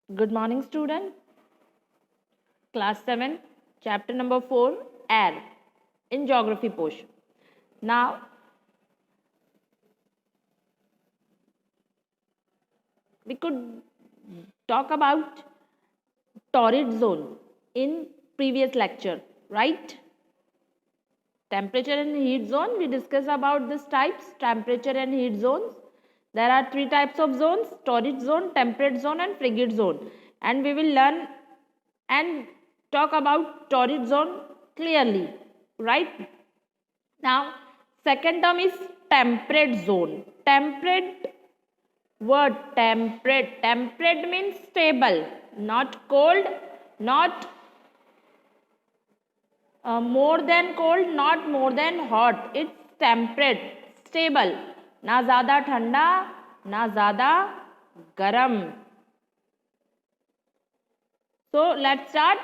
Good morning, student. Class 7, chapter number 4, air in geography portion. Now, we could talk about torrid zone in previous lecture, right? Temperature and heat zone, we discussed about these types, temperature and heat zones. There are three types of zones: torrid zone, temperate zone and frigid zone. And we will learn and talk about torrid zone clearly, right? Now, second term is temperate zone. Temperate word temperate. Temperate means stable, not cold, not more than cold, not more than hot. It's temperate, stable. ना ज़्यादा ठंडा, ना ज़्यादा गर्म. So let's start.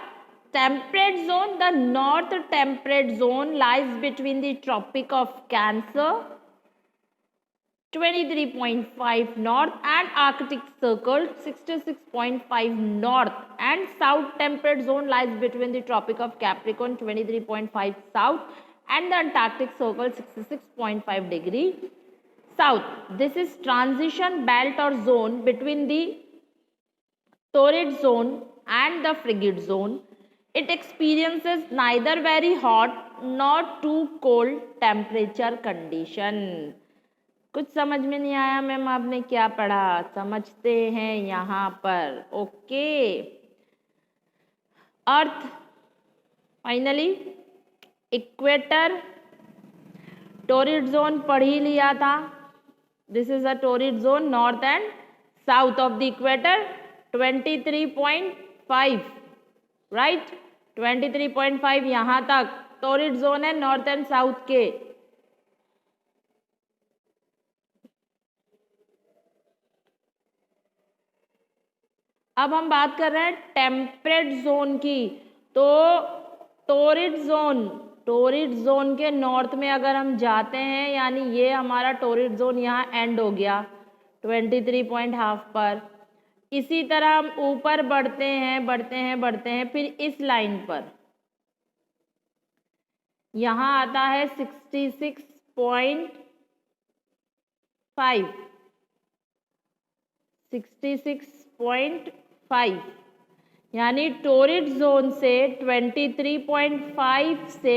Temperate zone. The north temperate zone lies between the Tropic of Cancer, 23.5 north, and Arctic Circle, 66.5 north, and south temperate zone lies between the Tropic of Capricorn, 23.5 south, and the Antarctic Circle, 66.5 degree south. This is transition belt or zone between the torrid zone and the frigid zone. It experiences neither very hot nor too cold temperature condition. कुछ समझ में नहीं आया ma'am, आपने क्या पढ़ा? समझते हैं यहाँ पर. ओके. अर्थ फाइनली इक्वेटर टोरिड जोन पढ़ ही लिया था. This is a torrid zone, north and south of the equator, 23.5 right. 23.5 यहाँ तक टोरिड जोन है नॉर्थ एंड साउथ के. अब हम बात कर रहे हैं टेम्परेट जोन की. तो टोरिड जोन के नॉर्थ में अगर हम जाते हैं, यानी ये हमारा टोरिड जोन यहाँ एंड हो गया 23.5 पर. इसी तरह हम ऊपर बढ़ते हैं फिर इस लाइन पर यहाँ आता है 66.5, यानी टोरिड जोन से 23.5 से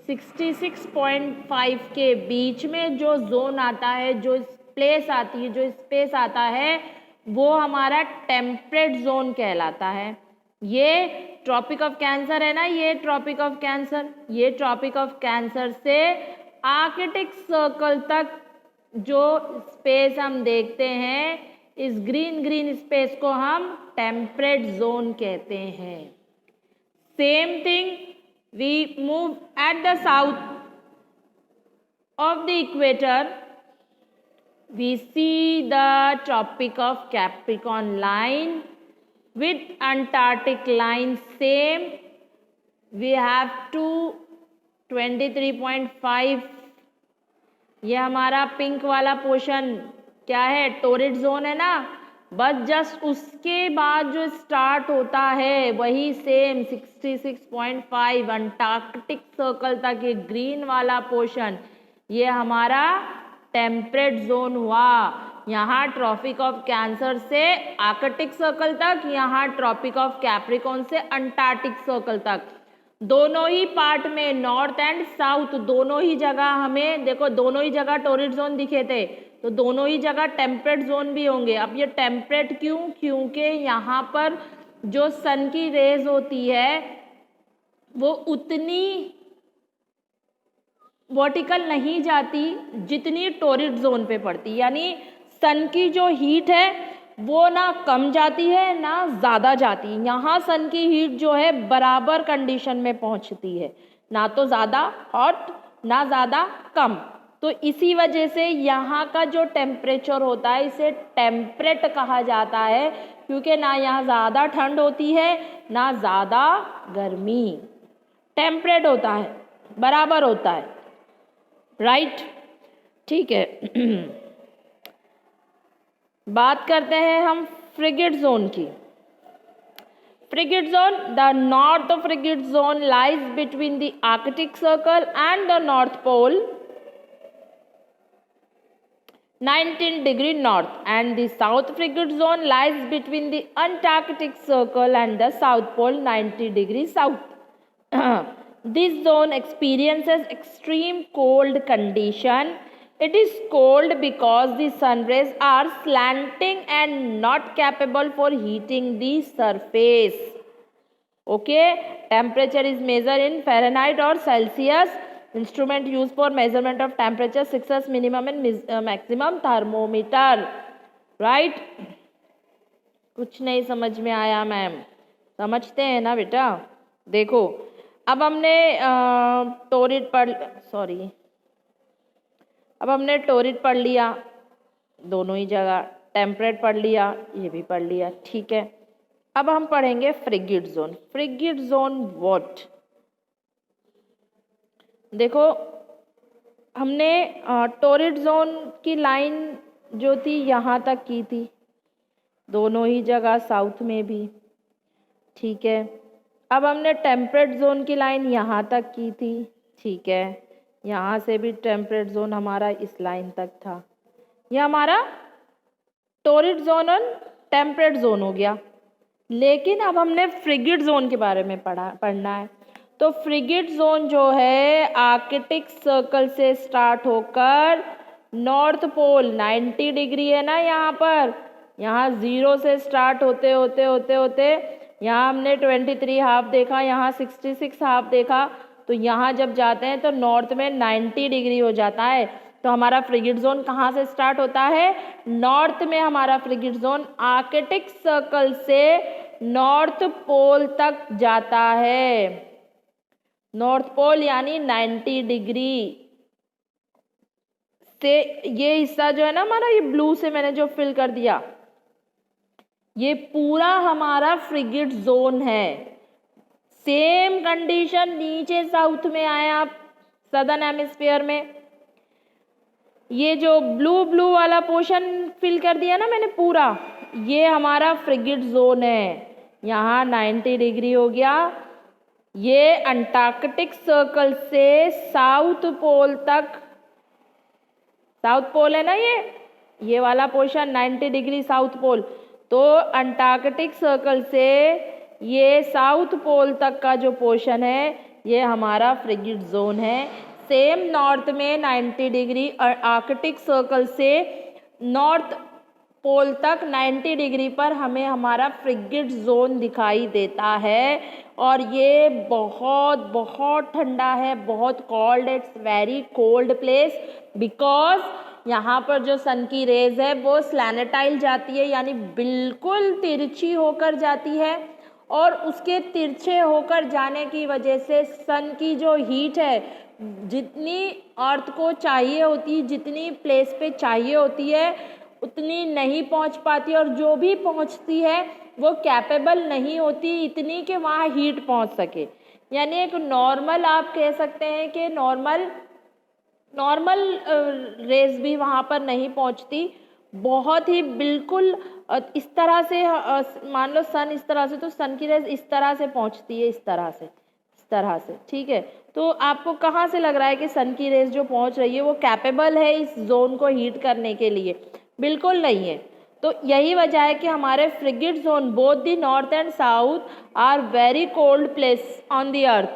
66.5 के बीच में जो जोन आता है, जो प्लेस आती है, जो स्पेस आता है, वो हमारा टेम्परेट जोन कहलाता है. ये ट्रॉपिक ऑफ कैंसर है ना, ये ट्रॉपिक ऑफ कैंसर से आर्कटिक सर्कल तक जो स्पेस हम देखते हैं, इस ग्रीन स्पेस को हम टेम्परेट जोन कहते हैं. Same thing we move at the south of the equator. We see the Tropic of Capricorn line with Antarctic line same. We have to 23.5. ये हमारा पिंक वाला पोर्शन क्या है? टोरिड जोन है ना. बस जस्ट उसके बाद जो स्टार्ट होता है वही सेम 66.5 अंटार्कटिक सर्कल तक ये ग्रीन वाला पोर्शन, ये हमारा टेम्परेट जोन हुआ. यहाँ ट्रॉपिक ऑफ कैंसर से आर्कटिक सर्कल तक, यहाँ ट्रॉपिक ऑफ कैप्रिकॉर्न से अंटार्कटिक सर्कल तक. दोनों ही पार्ट में, नॉर्थ एंड साउथ, दोनों ही जगह हमें देखो, दोनों ही जगह टोरिड जोन दिखे थे, तो दोनों ही जगह टेम्परेट जोन भी होंगे. अब ये टेम्परेट क्यों? क्योंकि यहाँ पर जो सन की रेज होती है वो उतनी वर्टिकल नहीं जाती जितनी टोरिड जोन पे पड़ती. यानी सन की जो हीट है वो ना कम जाती है ना ज़्यादा जाती. यहाँ सन की हीट जो है बराबर कंडीशन में पहुँचती है, ना तो ज़्यादा हॉट ना ज़्यादा कम. तो इसी वजह से यहाँ का जो टेम्परेचर होता है इसे टेम्परेट कहा जाता है, क्योंकि ना यहाँ ज़्यादा ठंड होती है ना ज़्यादा गर्मी. टेम्परेट होता है, बराबर होता है, राइट. ठीक है. बात करते हैं हम फ्रिगेट जोन की. Frigid zone, the north of frigid zone lies between the Arctic Circle and the North Pole, 19° north, and the south frigid zone lies between the Antarctic Circle and the South Pole, 90° south. This zone experiences extreme cold condition. It is cold because the sun rays are slanting and not capable for heating the surface. Okay, temperature is measured in Fahrenheit or Celsius. Instrument used for measurement of temperature, 6s minimum and maximum thermometer. Right? कुछ नहीं समझ में आया ma'am? समझते हैं ना बेटा? देखो, अब हमने टोरिड अब हमने टोरिड पढ़ लिया दोनों ही जगह, टेम्परेट पढ़ लिया, ये भी पढ़ लिया, ठीक है। अब हम पढ़ेंगे frigid zone. Frigid zone what? देखो, हमने टोरिड जोन की लाइन जो थी यहाँ तक की थी, दोनों ही जगह, साउथ में भी, ठीक है। अब हमने टेम्परेट जोन की लाइन यहाँ तक की थी, ठीक है। यहाँ से भी टेम्परेट जोन हमारा इस लाइन तक था। यह हमारा टोरिड जोन और टेम्परेट जोन हो गया। लेकिन अब हमने फ्रिगिड जोन के बारे में पढ़ना है। तो फ्रिगिड जोन जो है आर्कटिक सर्कल से स्टार्ट होकर नॉर्थ पोल 90° है ना, यहाँ पर, यहाँ 0 से स्टार्ट होते होते होते होते यहाँ हमने 23 हाफ देखा, यहाँ 66 हाफ देखा। तो यहाँ जब जाते हैं तो नॉर्थ में 90° हो जाता है। तो हमारा फ्रिगिड जोन कहाँ से स्टार्ट होता है? नॉर्थ में हमारा फ्रिगिड जोन आर्कटिक सर्कल से नॉर्थ पोल तक जाता है। नॉर्थ पोल यानी 90° से ये हिस्सा जो है ना हमारा, ये ब्लू से मैंने जो फिल कर दिया, ये पूरा हमारा फ्रिगिड जोन है। सेम कंडीशन नीचे साउथ में आए आप, सदर्न हेमिस्फीयर में, ये जो ब्लू वाला पोर्शन फिल कर दिया ना मैंने पूरा, ये हमारा फ्रिगिड जोन है। यहाँ 90° हो गया। ये अंटार्कटिक सर्कल से साउथ पोल तक, साउथ पोल है ना ये वाला पोर्शन 90° साउथ पोल। तो अंटार्कटिक सर्कल से ये साउथ पोल तक का जो पोर्शन है ये हमारा फ्रिगिड जोन है। सेम नॉर्थ में 90° और आर्कटिक सर्कल से नॉर्थ पोल तक 90° पर हमें हमारा फ्रिगिड जोन दिखाई देता है। और ये बहुत बहुत ठंडा है, बहुत cold, it's very cold place, because यहाँ पर जो सन की रेज है वो स्लैनेटाइल जाती है, यानी बिल्कुल तिरछी होकर जाती है। और उसके तिरछे होकर जाने की वजह से सन की जो हीट है, जितनी अर्थ को चाहिए होती, जितनी प्लेस पे चाहिए होती है, उतनी नहीं पहुंच पाती, और जो भी पहुंचती है वो कैपेबल नहीं होती इतनी कि वहाँ हीट पहुंच सके। यानी एक नॉर्मल, आप कह सकते हैं कि नॉर्मल रेज भी वहाँ पर नहीं पहुँचती। बहुत ही बिल्कुल इस तरह से, मान लो सन इस तरह से, तो सन की रेज इस तरह से पहुँचती है, इस तरह से, ठीक है। तो आपको कहाँ से लग रहा है कि सन की रेज जो पहुँच रही है वो कैपेबल है इस जोन को हीट करने के लिए? बिल्कुल नहीं है। तो यही वजह है कि हमारे frigid zone both the north and south are very cold place on the earth.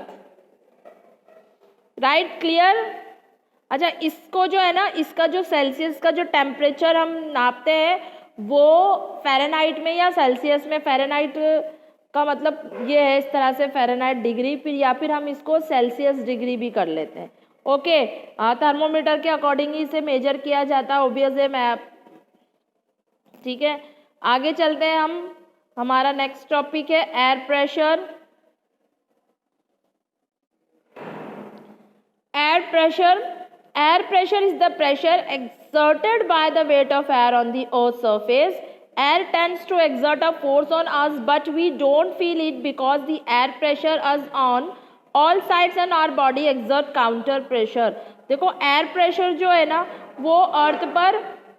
Right, clear? अच्छा, इसको जो है ना, इसका जो सेल्सियस का जो टेम्परेचर हम नापते हैं वो फ़ारेनहाइट में या सेल्सियस में, फ़ारेनहाइट का मतलब ये है इस तरह से फ़ारेनहाइट डिग्री, फिर या फिर हम इसको सेल्सियस डिग्री भी कर लेते हैं। ओके, थर्मोमीटर के अकॉर्डिंग ही इसे मेजर किया जाता है, ऑब्वियस है मैप, ठीक है। आगे चलते हैं हम, हमारा नेक्स्ट टॉपिक है air pressure. Air pressure is the pressure exerted by the weight of air on the earth's surface. Air tends to exert a force on us, but we don't feel it because the air pressure is on all sides and our body exert counter pressure. देखो, air pressure जो है ना वो अर्थ पर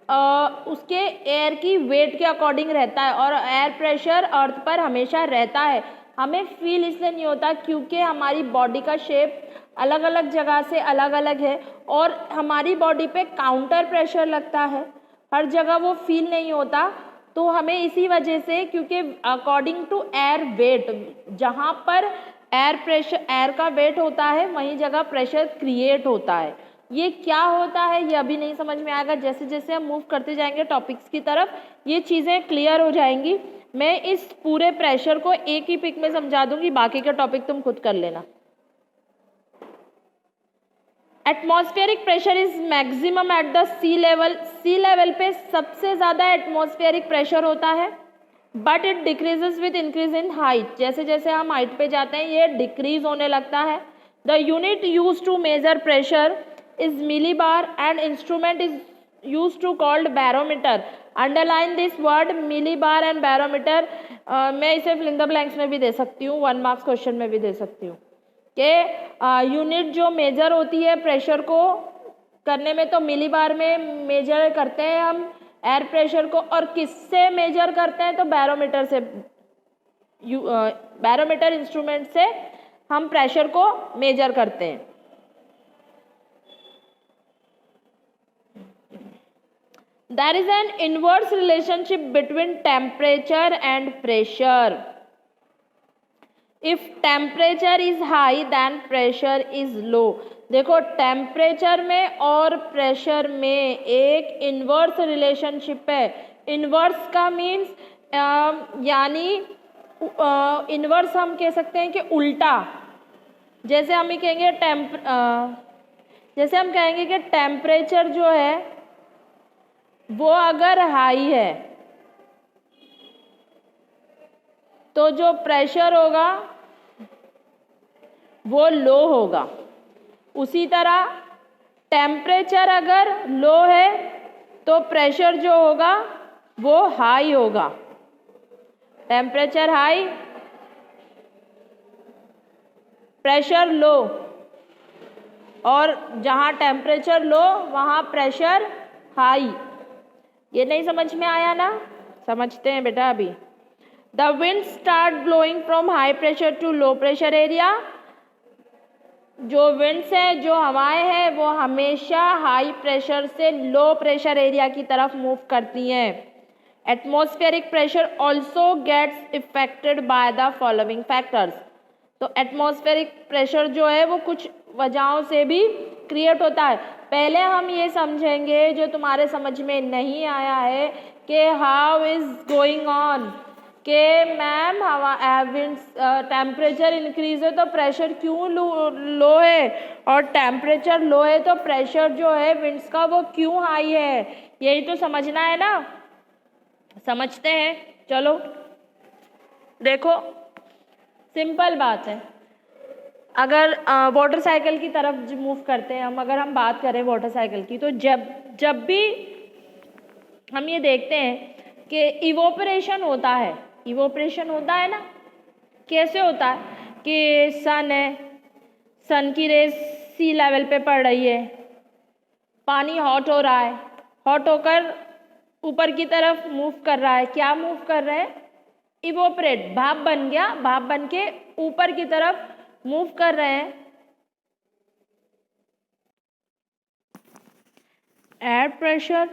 उसके air की wait के according रहता है, और एयर प्रेशर अर्थ पर हमेशा रहता है। हमें फील इसलिए नहीं होता क्योंकि हमारी बॉडी का शेप अलग अलग जगह से अलग अलग है, और हमारी बॉडी पे काउंटर प्रेशर लगता है, हर जगह वो फील नहीं होता। तो हमें इसी वजह से, क्योंकि अकॉर्डिंग टू एयर वेट, जहाँ पर एयर का वेट होता है वहीं जगह प्रेशर क्रिएट होता है। ये क्या होता है ये अभी नहीं समझ में आएगा, जैसे जैसे हम मूव करते जाएंगे टॉपिक्स की तरफ ये चीज़ें क्लियर हो जाएंगी। मैं इस पूरे प्रेशर को एक ही पिक में समझा दूंगी, बाकी का टॉपिक तुम खुद कर लेना। Atmospheric pressure is maximum at the sea level. Sea level पे सबसे ज़्यादा एटमॉस्फेरिक प्रेशर होता है, but it decreases with increase in height. जैसे जैसे हम हाइट पे जाते हैं ये डिक्रीज होने लगता है। The unit use to measure pressure is millibar and instrument is use to called barometer. Underline this word millibar and barometer. मैं इसे फिल इन द ब्लैंक्स में भी दे सकती हूँ, 1 मार्क्स क्वेश्चन में भी दे सकती हूँ कि यूनिट जो मेजर होती है प्रेशर को करने में, तो मिलीबार में मेजर करते हैं हम एयर प्रेशर को, और किससे मेजर करते हैं तो बैरोमीटर से। बैरोमीटर इंस्ट्रूमेंट से हम प्रेशर को मेजर करते हैं। There is an inverse relationship between temperature and pressure. If temperature is high then pressure is low. देखो टेम्परेचर में और प्रेशर में एक इन्वर्स रिलेशनशिप है। इन्वर्स का मीन्स यानी इन्वर्स हम कह सकते हैं कि उल्टा। जैसे हम ही कहेंगे जैसे हम कहेंगे कि टेम्परेचर जो है वो अगर हाई है तो जो प्रेशर होगा वो लो होगा। उसी तरह टेम्परेचर अगर लो है तो प्रेशर जो होगा वो हाई होगा। टेम्परेचर हाई, प्रेशर लो, और जहाँ टेम्परेचर लो वहाँ प्रेशर हाई। ये नहीं समझ में आया ना? समझते हैं बेटा अभी। The wind start blowing from high pressure to low pressure area. जो विंड्स है, जो हवाएं हैं, वो हमेशा हाई प्रेशर से लो प्रेशर एरिया की तरफ मूव करती हैं। Atmospheric pressure also gets affected by the following factors. तो एटमॉस्फेरिक प्रेशर जो है वो कुछ वजहों से भी क्रिएट होता है। पहले हम ये समझेंगे जो तुम्हारे समझ में नहीं आया है कि हाउ इज गोइंग ऑन, कि मैम टेम्परेचर इंक्रीज है तो प्रेशर क्यों लो है, और टेम्परेचर लो है तो प्रेशर जो है विंड्स का वो क्यों हाई है। यही तो समझना है ना। समझते हैं, चलो देखो सिंपल बात है। अगर वाटर साइकिल की तरफ मूव करते हैं हम, अगर हम बात करें वाटर साइकिल की, तो जब भी हम ये देखते हैं कि इवोपरेशन होता है, इवोपरेशन होता है ना, कैसे होता है कि सन है, सन की रेस सी लेवल पे पड़ रही है, पानी हॉट हो रहा है, हॉट होकर ऊपर की तरफ मूव कर रहा है। क्या मूव कर रहा है? इवोपरेट, भाप बन गया, भाप बन के ऊपर की तरफ मूव कर रहे हैं। एयर प्रेशर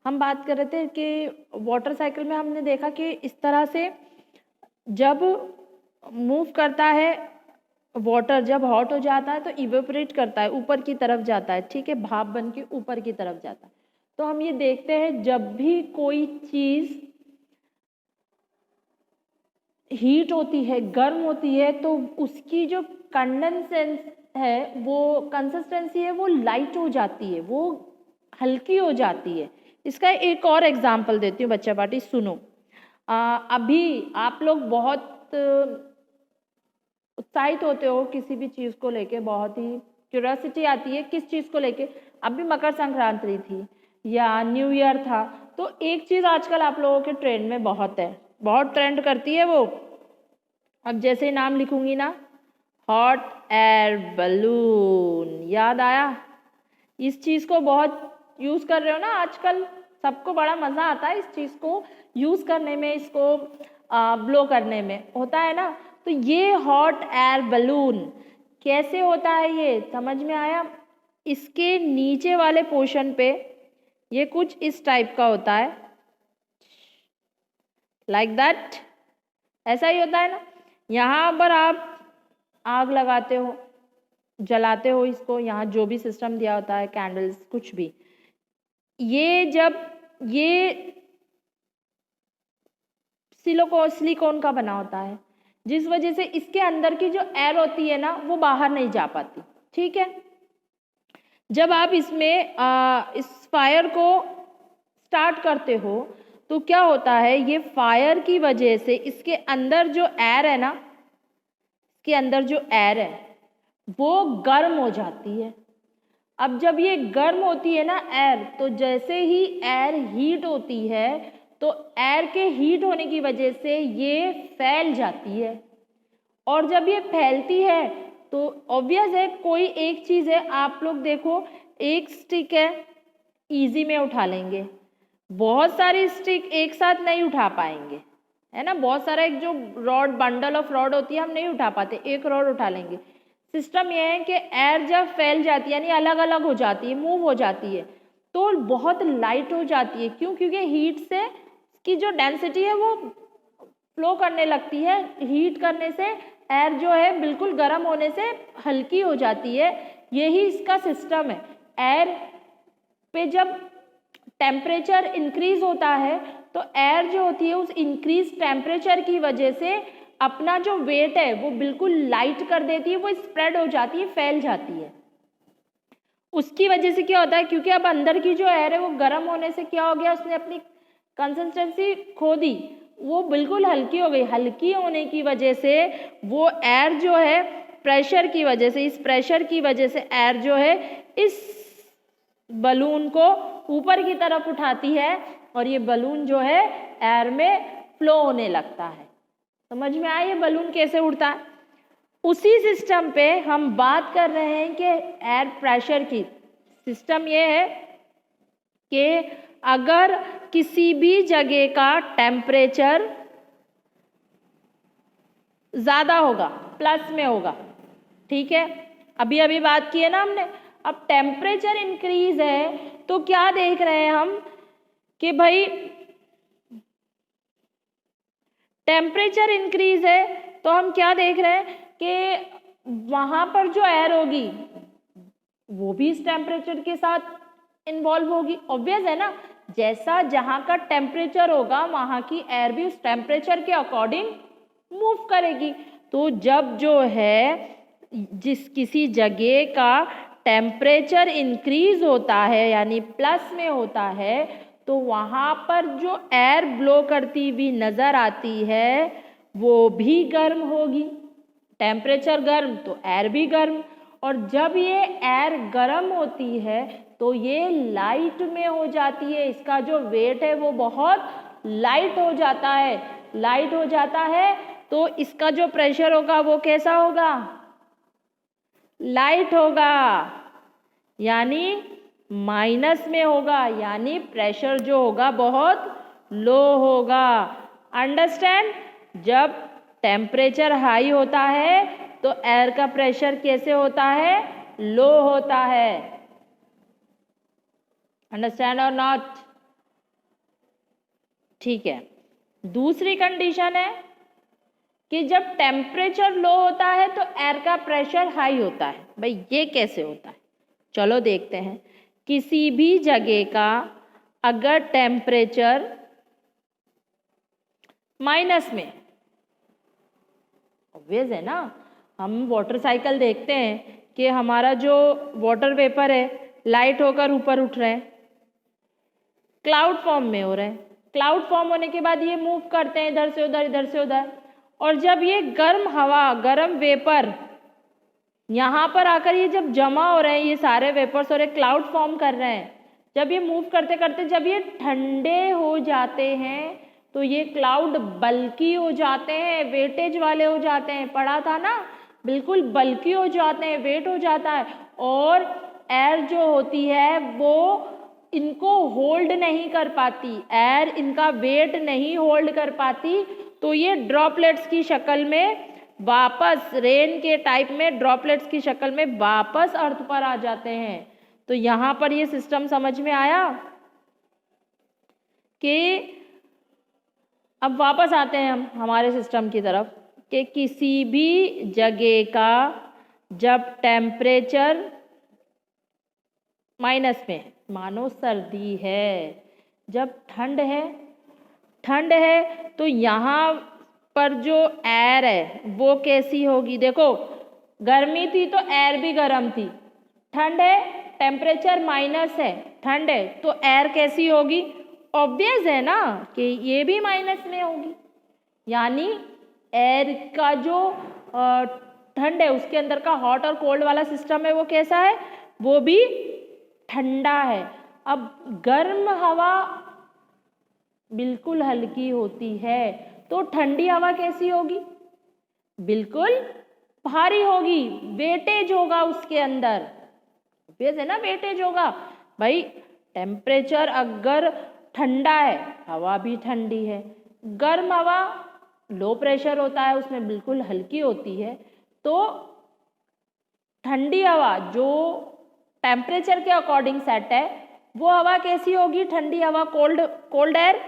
हम बात कर रहे थे कि वाटर साइकिल में हमने देखा कि इस तरह से जब मूव करता है वाटर, जब हॉट हो जाता है तो इवेपोरेट करता है, ऊपर की तरफ जाता है, ठीक है, भाप बन के ऊपर की तरफ जाता है। तो हम ये देखते हैं जब भी कोई चीज़ हीट होती है, गर्म होती है, तो उसकी जो कंडेंसेंस है, वो कंसिस्टेंसी है, वो लाइट हो जाती है, वो हल्की हो जाती है। इसका एक और एग्जांपल देती हूँ बच्चा पार्टी, सुनो। अभी आप लोग बहुत उत्साहित होते हो किसी भी चीज़ को लेके, बहुत ही क्यूरियोसिटी आती है किस चीज़ को लेके। अभी मकर संक्रांति थी या न्यू ईयर था, तो एक चीज़ आजकल आप लोगों के ट्रेंड में बहुत है, बहुत ट्रेंड करती है वो। अब जैसे ही नाम लिखूंगी ना, हॉट एयर बलून, याद आया? इस चीज़ को बहुत यूज़ कर रहे हो ना आजकल, सबको बड़ा मज़ा आता है इस चीज़ को यूज़ करने में, इसको ब्लो करने में, होता है ना। तो ये हॉट एयर बलून कैसे होता है ये समझ में आया। इसके नीचे वाले पोर्शन पे ये कुछ इस टाइप का होता है, लाइक दैट, ऐसा ही होता है ना। यहाँ पर आप आग लगाते हो, जलाते हो इसको, यहाँ जो भी सिस्टम दिया होता है, कैंडल्स कुछ भी, ये जब ये सिलिकॉन का बना होता है, जिस वजह से इसके अंदर की जो एयर होती है ना वो बाहर नहीं जा पाती, ठीक है। जब आप इसमें इस फायर को स्टार्ट करते हो तो क्या होता है, ये फायर की वजह से इसके अंदर जो एयर है ना, इसके अंदर जो एयर है वो गर्म हो जाती है। अब जब ये गर्म होती है ना एयर, तो जैसे ही एयर हीट होती है तो एयर के हीट होने की वजह से ये फैल जाती है, और जब ये फैलती है तो ऑब्वियस है कोई एक चीज़ है, आप लोग देखो एक स्टिक है, इजी में उठा लेंगे, बहुत सारी स्टिक एक साथ नहीं उठा पाएंगे, है ना। बहुत सारा एक जो रॉड, बंडल ऑफ रॉड होती है, हम नहीं उठा पाते, एक रॉड उठा लेंगे। सिस्टम यह है कि एयर जब फैल जाती है यानी अलग अलग हो जाती है, मूव हो जाती है, तो बहुत लाइट हो जाती है। क्यों? क्योंकि हीट से की जो डेंसिटी है वो फ्लो करने लगती है, हीट करने से एयर जो है बिल्कुल गर्म होने से हल्की हो जाती है। यही इसका सिस्टम है। एयर पे जब टेम्परेचर इंक्रीज होता है तो एयर जो होती है उस इंक्रीज टेम्परेचर की वजह से अपना जो वेट है वो बिल्कुल लाइट कर देती है, वो स्प्रेड हो जाती है, फैल जाती है। उसकी वजह से क्या होता है, क्योंकि अब अंदर की जो एयर है वो गर्म होने से क्या हो गया, उसने अपनी कंसिस्टेंसी खो दी, वो बिल्कुल हल्की हो गई। हल्की होने की वजह से वो एयर जो है प्रेशर की वजह से, इस प्रेशर की वजह से एयर जो है इस बलून को ऊपर की तरफ उठाती है और ये बलून जो है एयर में फ्लो होने लगता है। समझ में आया ये बलून कैसे उड़ता है। उसी सिस्टम पे हम बात कर रहे हैं कि एयर प्रेशर की। सिस्टम ये है कि अगर किसी भी जगह का टेम्परेचर ज़्यादा होगा, प्लस में होगा, ठीक है, अभी अभी बात की है ना हमने। अब टेम्परेचर इंक्रीज है तो क्या देख रहे हैं हम कि भाई टेम्परेचर इंक्रीज है तो हम क्या देख रहे हैं कि वहाँ पर जो एयर होगी वो भी इस टेम्परेचर के साथ इन्वॉल्व होगी। ऑब्वियस है ना, जैसा जहाँ का टेम्परेचर होगा वहाँ की एयर भी उस टेम्परेचर के अकॉर्डिंग मूव करेगी। तो जब जो है जिस किसी जगह का टेम्परेचर इंक्रीज होता है यानी प्लस में होता है तो वहाँ पर जो एयर ब्लो करती हुई नज़र आती है वो भी गर्म होगी। टेम्परेचर गर्म तो एयर भी गर्म, और जब ये एयर गर्म होती है तो ये लाइट में हो जाती है, इसका जो वेट है वो बहुत लाइट हो जाता है। लाइट हो जाता है तो इसका जो प्रेशर होगा वो कैसा होगा, लाइट होगा, यानी माइनस में होगा, यानी प्रेशर जो होगा बहुत लो होगा। अंडरस्टैंड? जब टेम्परेचर हाई होता है तो एयर का प्रेशर कैसे होता है, लो होता है। अंडरस्टैंड और नॉट? ठीक है। दूसरी कंडीशन है कि जब टेम्परेचर लो होता है तो एयर का प्रेशर हाई होता है। भाई ये कैसे होता है, चलो देखते हैं। किसी भी जगह का अगर टेम्परेचर माइनस में, ऑब्वियस है ना, हम वाटर साइकिल देखते हैं कि हमारा जो वाटर वेपर है लाइट होकर ऊपर उठ रहे हैं, क्लाउड फॉर्म में हो रहे हैं। क्लाउड फॉर्म होने के बाद ये मूव करते हैं इधर से उधर, इधर से उधर, और जब ये गर्म हवा, गर्म वेपर यहाँ पर आकर ये जब जमा हो रहे हैं, ये सारे वेपर्स और एक क्लाउड फॉर्म कर रहे हैं, जब ये मूव करते करते जब ये ठंडे हो जाते हैं तो ये क्लाउड बल्की हो जाते हैं, वेटेज वाले हो जाते हैं। पढ़ा था ना, बिल्कुल बल्की हो जाते हैं, वेट हो जाता है, और एयर जो होती है वो इनको होल्ड नहीं कर पाती, एयर इनका वेट नहीं होल्ड कर पाती, तो ये ड्रॉपलेट्स की शक्ल में वापस रेन के टाइप में ड्रॉपलेट्स की शक्ल में वापस अर्थ पर आ जाते हैं। तो यहाँ पर ये सिस्टम समझ में आया कि अब वापस आते हैं हम हमारे सिस्टम की तरफ कि किसी भी जगह का जब टेम्परेचर माइनस में, मानो सर्दी है, जब ठंड है तो यहाँ पर जो एयर है वो कैसी होगी। देखो गर्मी थी तो एयर भी गर्म थी, ठंड है टेम्परेचर माइनस है, ठंड है तो एयर कैसी होगी। ऑब्वियस है ना कि ये भी माइनस में होगी, यानी एयर का जो ठंड है उसके अंदर का हॉट और कोल्ड वाला सिस्टम है वो कैसा है, वो भी ठंडा है। अब गर्म हवा बिल्कुल हल्की होती है, तो ठंडी हवा कैसी होगी, बिल्कुल भारी होगी, वेटेज होगा उसके अंदर। ऑब्वियस है ना, वेटेज होगा भाई। टेम्परेचर अगर ठंडा है, हवा भी ठंडी है, गर्म हवा लो प्रेशर होता है उसमें बिल्कुल हल्की होती है, तो ठंडी हवा जो टेम्परेचर के अकॉर्डिंग सेट है वो हवा कैसी होगी, ठंडी हवा, कोल्ड एयर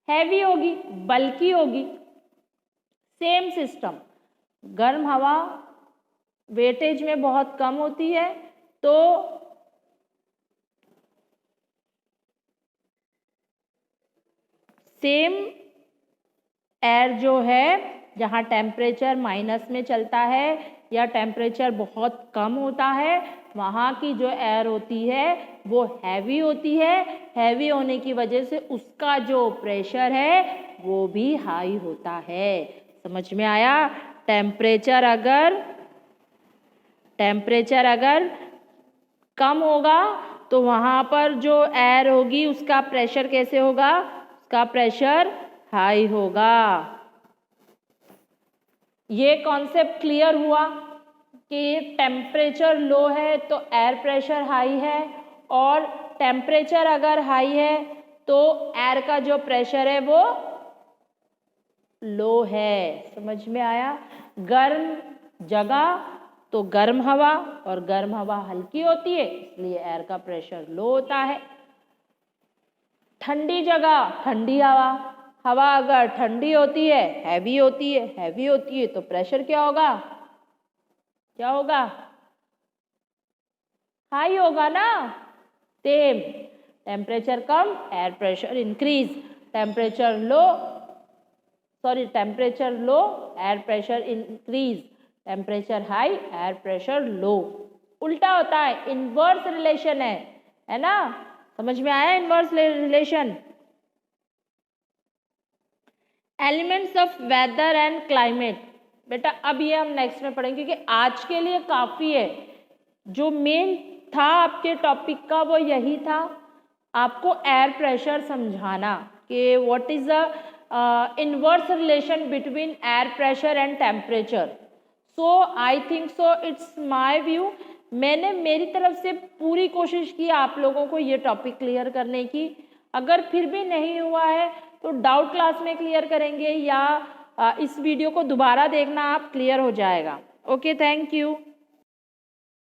हैवी होगी, बल्कि होगी। सेम सिस्टम, गर्म हवा वेटेज में बहुत कम होती है, तो सेम एयर जो है जहाँ टेम्परेचर माइनस में चलता है या टेम्परेचर बहुत कम होता है, वहाँ की जो एयर होती है वो हैवी होती है। हैवी होने की वजह से उसका जो प्रेशर है वो भी हाई होता है। समझ में आया। टेम्परेचर अगर कम होगा तो वहाँ पर जो एयर होगी उसका प्रेशर कैसे होगा, उसका प्रेशर हाई होगा। ये कॉन्सेप्ट क्लियर हुआ कि टेम्परेचर लो है तो एयर प्रेशर हाई है, और टेम्परेचर अगर हाई है तो एयर का जो प्रेशर है वो लो है। समझ में आया। गर्म जगह तो गर्म हवा, और गर्म हवा हल्की होती है इसलिए एयर का प्रेशर लो होता है। ठंडी जगह ठंडी हवा, हवा अगर ठंडी होती है हैवी होती है तो प्रेशर क्या होगा, हाई होगा ना। सेम, टेम्परेचर कम air pressure increase, temperature low air pressure increase, temperature high air pressure low. उल्टा होता है, इनवर्स रिलेशन है ना। समझ में आया inverse relation. Elements of weather and climate, बेटा अब ये हम नेक्स्ट में पढ़ेंगे क्योंकि आज के लिए काफ़ी है। जो मेन था आपके टॉपिक का वो यही था, आपको एयर प्रेशर समझाना कि what is the inverse relation between air pressure and temperature. So I think so it's my view, मैंने मेरी तरफ से पूरी कोशिश की आप लोगों को ये टॉपिक क्लियर करने की। अगर फिर भी नहीं हुआ है तो डाउट क्लास में क्लियर करेंगे, या इस वीडियो को दोबारा देखना, आप क्लियर हो जाएगा। Okay, thank you.